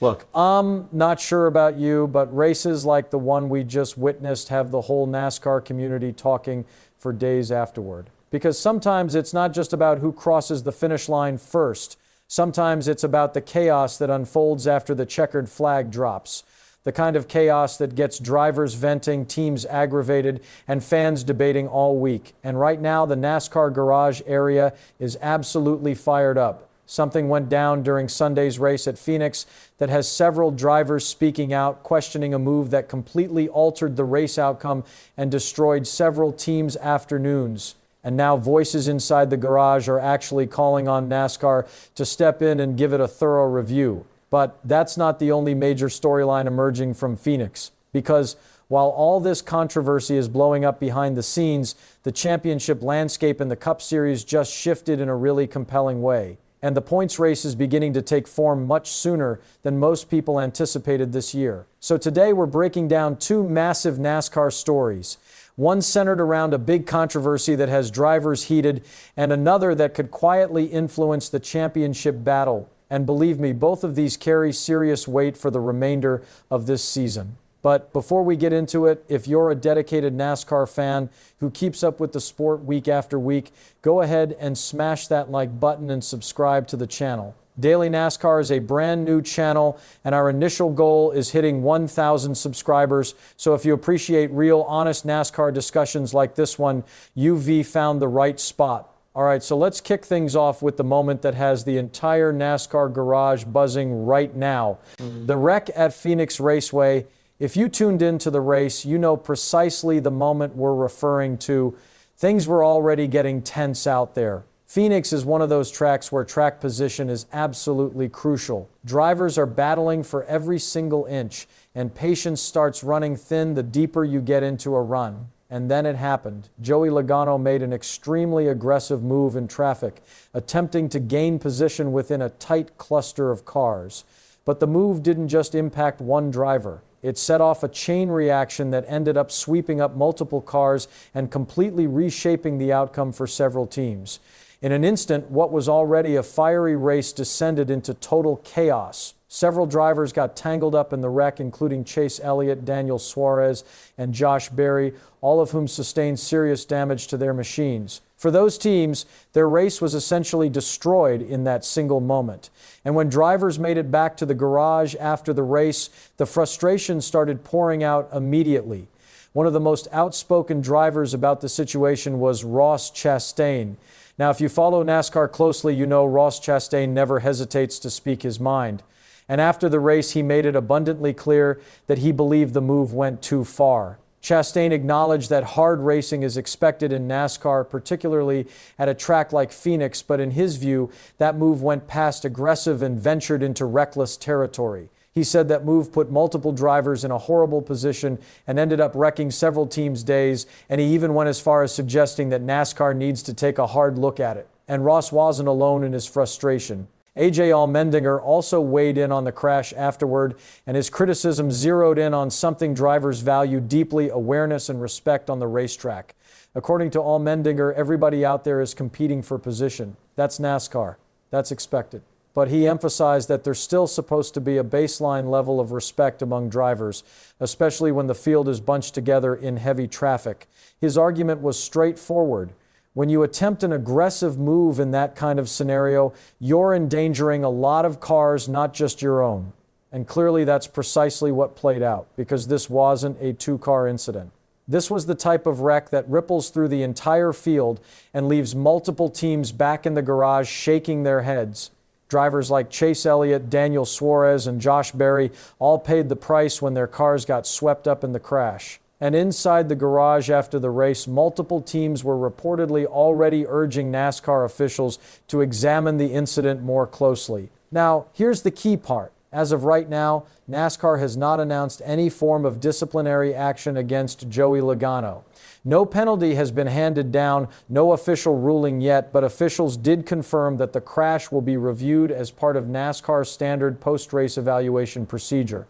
Look, I'm not sure about you, but races like the one we just witnessed have the whole NASCAR community talking for days afterward. Because sometimes it's not just about who crosses the finish line first. Sometimes it's about the chaos that unfolds after the checkered flag drops. The kind of chaos that gets drivers venting, teams aggravated, and fans debating all week. And right now, the NASCAR garage area is absolutely fired up. Something went down during Sunday's race at Phoenix that has several drivers speaking out, questioning a move that completely altered the race outcome and destroyed several teams' afternoons. And now voices inside the garage are actually calling on NASCAR to step in and give it a thorough review. But that's not the only major storyline emerging from Phoenix, because while all this controversy is blowing up behind the scenes, the championship landscape in the Cup Series just shifted in a really compelling way. And the points race is beginning to take form much sooner than most people anticipated this year. So today we're breaking down two massive NASCAR stories. One centered around a big controversy that has drivers heated, and another that could quietly influence the championship battle. And believe me, both of these carry serious weight for the remainder of this season. But before we get into it, if you're a dedicated NASCAR fan who keeps up with the sport week after week, go ahead and smash that like button and subscribe to the channel. Daily NASCAR is a brand new channel, and our initial goal is hitting 1,000 subscribers. So if you appreciate real, honest NASCAR discussions like this one, you've found the right spot. All right, so let's kick things off with the moment that has the entire NASCAR garage buzzing right now. The wreck at Phoenix Raceway. If you tuned into the race, you know precisely the moment we're referring to. Things were already getting tense out there. Phoenix is one of those tracks where track position is absolutely crucial. Drivers are battling for every single inch, and patience starts running thin the deeper you get into a run. And then it happened. Joey Logano made an extremely aggressive move in traffic, attempting to gain position within a tight cluster of cars. But the move didn't just impact one driver. It set off a chain reaction that ended up sweeping up multiple cars and completely reshaping the outcome for several teams. In an instant, what was already a fiery race descended into total chaos. Several drivers got tangled up in the wreck, including Chase Elliott, Daniel Suarez, and Josh Berry, all of whom sustained serious damage to their machines. For those teams, their race was essentially destroyed in that single moment. And when drivers made it back to the garage after the race, the frustration started pouring out immediately. One of the most outspoken drivers about the situation was Ross Chastain. Now, if you follow NASCAR closely, you know Ross Chastain never hesitates to speak his mind. And after the race, he made it abundantly clear that he believed the move went too far. Chastain acknowledged that hard racing is expected in NASCAR, particularly at a track like Phoenix, but in his view, that move went past aggressive and ventured into reckless territory. He said that move put multiple drivers in a horrible position and ended up wrecking several teams' days, and he even went as far as suggesting that NASCAR needs to take a hard look at it. And Ross wasn't alone in his frustration. Allmendinger also weighed in on the crash afterward, and his criticism zeroed in on something drivers value deeply: awareness and respect on the racetrack. According to Allmendinger, everybody out there is competing for position. That's NASCAR. That's expected. But he emphasized that there's still supposed to be a baseline level of respect among drivers, especially when the field is bunched together in heavy traffic. His argument was straightforward. When you attempt an aggressive move in that kind of scenario, you're endangering a lot of cars, not just your own. And clearly that's precisely what played out, because this wasn't a two-car incident. This was the type of wreck that ripples through the entire field and leaves multiple teams back in the garage shaking their heads. Drivers like Chase Elliott, Daniel Suarez, and Josh Berry all paid the price when their cars got swept up in the crash. And inside the garage after the race, multiple teams were reportedly already urging NASCAR officials to examine the incident more closely. Now, here's the key part. As of right now, NASCAR has not announced any form of disciplinary action against Joey Logano. No penalty has been handed down, no official ruling yet, but officials did confirm that the crash will be reviewed as part of NASCAR's standard post-race evaluation procedure.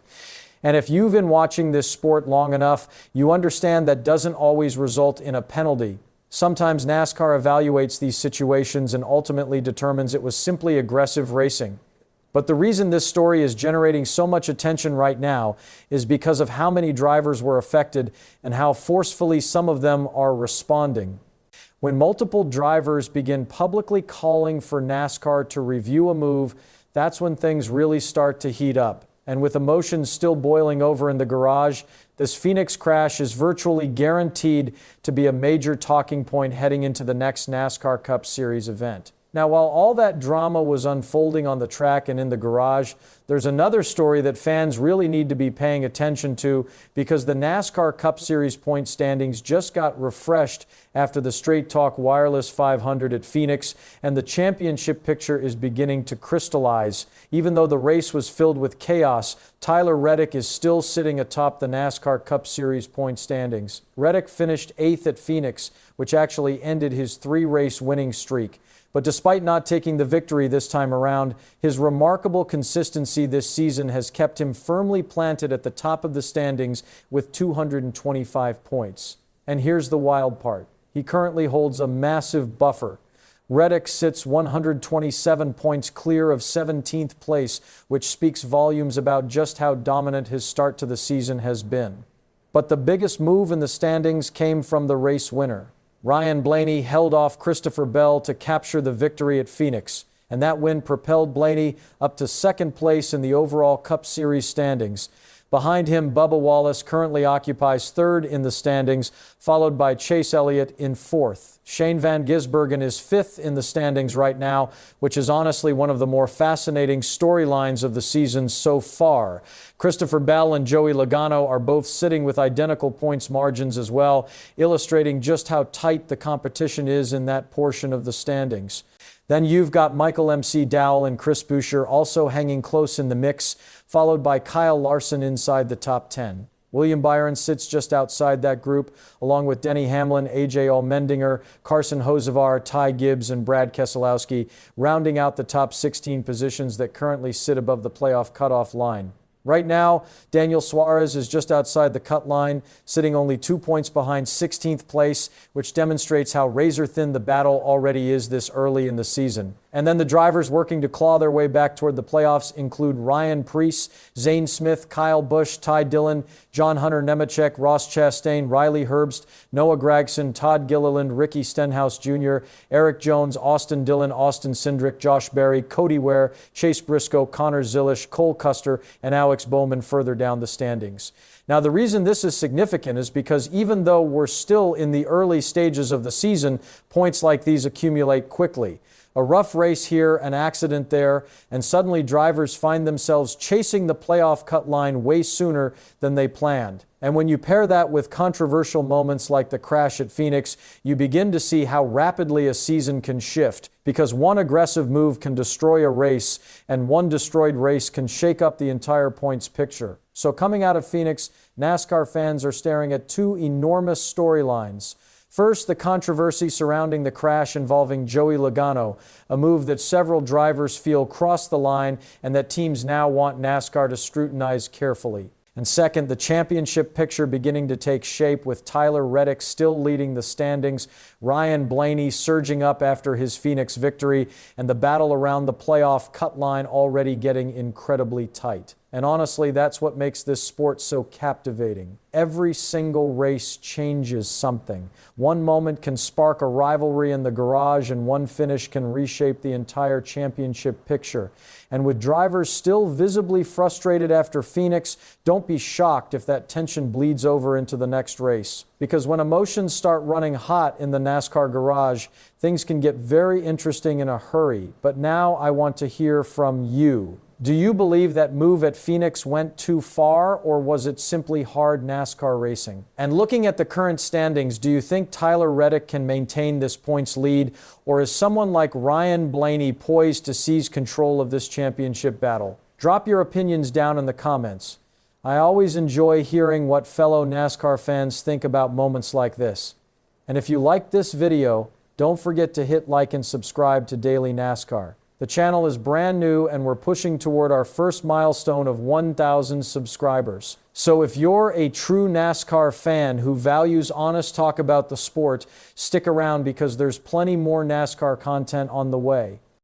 And if you've been watching this sport long enough, you understand that doesn't always result in a penalty. Sometimes NASCAR evaluates these situations and ultimately determines it was simply aggressive racing. But the reason this story is generating so much attention right now is because of how many drivers were affected and how forcefully some of them are responding. When multiple drivers begin publicly calling for NASCAR to review a move, that's when things really start to heat up. And with emotions still boiling over in the garage, this Phoenix crash is virtually guaranteed to be a major talking point heading into the next NASCAR Cup Series event. Now, while all that drama was unfolding on the track and in the garage, there's another story that fans really need to be paying attention to because the NASCAR Cup Series point standings just got refreshed after the Straight Talk Wireless 500 at Phoenix, and the championship picture is beginning to crystallize. Even though the race was filled with chaos, Tyler Reddick is still sitting atop the NASCAR Cup Series point standings. Reddick finished 8th at Phoenix, which actually ended his 3-race winning streak. But despite not taking the victory this time around, his remarkable consistency this season has kept him firmly planted at the top of the standings with 225 points. And here's the wild part. He currently holds a massive buffer. Reddick sits 127 points clear of 17th place, which speaks volumes about just how dominant his start to the season has been. But the biggest move in the standings came from the race winner. Ryan Blaney held off Christopher Bell to capture the victory at Phoenix, and that win propelled Blaney up to 2nd place in the overall Cup Series standings. Behind him, Bubba Wallace currently occupies 3rd in the standings, followed by Chase Elliott in 4th. Shane Van Gisbergen is 5th in the standings right now, which is honestly one of the more fascinating storylines of the season so far. Christopher Bell and Joey Logano are both sitting with identical points margins as well, illustrating just how tight the competition is in that portion of the standings. Then you've got Michael M.C. Dowell and Chris Buescher also hanging close in the mix, followed by Kyle Larson inside the top 10. William Byron sits just outside that group, along with Denny Hamlin, A.J. Allmendinger, Carson Hocevar, Ty Gibbs, and Brad Keselowski, rounding out the top 16 positions that currently sit above the playoff cutoff line. Right now, Daniel Suarez is just outside the cut line, sitting only 2 points behind 16th place, which demonstrates how razor-thin the battle already is this early in the season. And then the drivers working to claw their way back toward the playoffs include Ryan Preece, Zane Smith, Kyle Busch, Ty Dillon, John Hunter Nemechek, Ross Chastain, Riley Herbst, Noah Gragson, Todd Gilliland, Ricky Stenhouse Jr., Eric Jones, Austin Dillon, Austin Cindric, Josh Berry, Cody Ware, Chase Briscoe, Connor Zilisch, Cole Custer, and Alex Bowman further down the standings. Now, the reason this is significant is because even though we're still in the early stages of the season, points like these accumulate quickly. A rough race here, an accident there, and suddenly drivers find themselves chasing the playoff cut line way sooner than they planned. And when you pair that with controversial moments like the crash at Phoenix, you begin to see how rapidly a season can shift, because one aggressive move can destroy a race, and one destroyed race can shake up the entire points picture. So coming out of Phoenix, NASCAR fans are staring at 2 enormous storylines. First, the controversy surrounding the crash involving Joey Logano, a move that several drivers feel crossed the line and that teams now want NASCAR to scrutinize carefully. And second, the championship picture beginning to take shape with Tyler Reddick still leading the standings, Ryan Blaney surging up after his Phoenix victory, and the battle around the playoff cut line already getting incredibly tight. And honestly, that's what makes this sport so captivating. Every single race changes something. One moment can spark a rivalry in the garage, and one finish can reshape the entire championship picture. And with drivers still visibly frustrated after Phoenix, don't be shocked if that tension bleeds over into the next race. Because when emotions start running hot in the NASCAR garage, things can get very interesting in a hurry. But now I want to hear from you. Do you believe that move at Phoenix went too far, or was it simply hard NASCAR racing? And looking at the current standings, do you think Tyler Reddick can maintain this points lead, or is someone like Ryan Blaney poised to seize control of this championship battle? Drop your opinions down in the comments. I always enjoy hearing what fellow NASCAR fans think about moments like this. And if you liked this video, don't forget to hit like and subscribe to Daily NASCAR. The channel is brand new and we're pushing toward our first milestone of 1,000 subscribers. So if you're a true NASCAR fan who values honest talk about the sport, stick around because there's plenty more NASCAR content on the way.